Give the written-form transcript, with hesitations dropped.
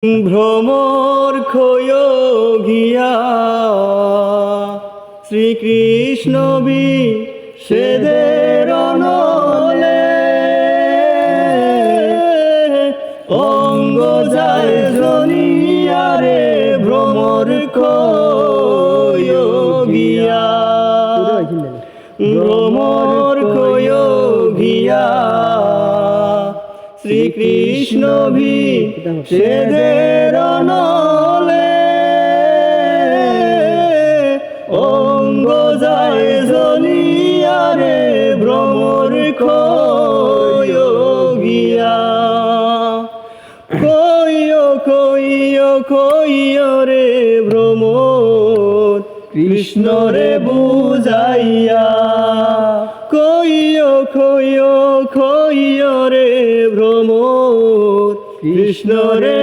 ভ্রমর ক্ষয় গিয়া শ্রীকৃষ্ণ সেদের নলে অঙ্গ যায় জনিয়ারে ভ্রমর ক্ষয় গিয়া ভ্রমর ক্ষয় গিয়া শ্রীকৃষ্ণ সেদের নলে অঙ্গ যায় জনিয়ারে ভ্রমর ক্ষয় গিয়া কইয় কইয় কইয় রে ভ্রমর কৃষ্ণ রে বুঝাইয়া কইয় কইয় কইয় রে ভ্রমর কৃষ্ণ রে